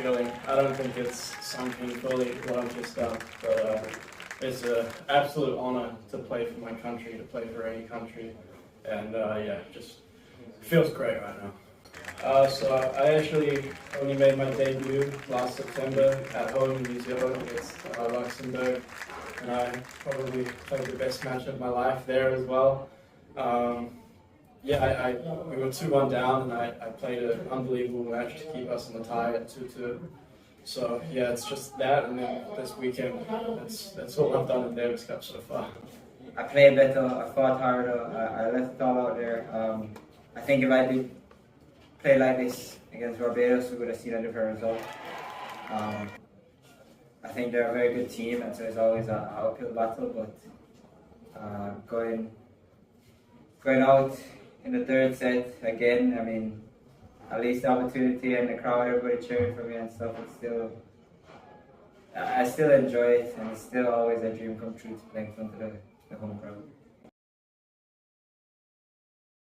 feeling. I don't think it's sunk in fully what I've just done, but it's an absolute honour to play for my country, to play for any country, and yeah, just feels great right now. So I actually only made my debut last September at home in New Zealand against Luxembourg, and I probably played the best match of my life there as well. Yeah, we were 2-1 down, and I played an unbelievable match to keep us in the tie at 2-2. So yeah, it's just that, and then this weekend, that's all I've done in Davis Cup so far. I played better, I fought harder, I left it all out there. I think if I did play like this against Barbados, we would have seen a different result. I think they're a very good team, and so it's always an uphill battle, but going out in the third set again, I mean, at least the opportunity and the crowd, everybody cheering for me and stuff, I still enjoy it, and it's still always a dream come true to play in front of the home crowd.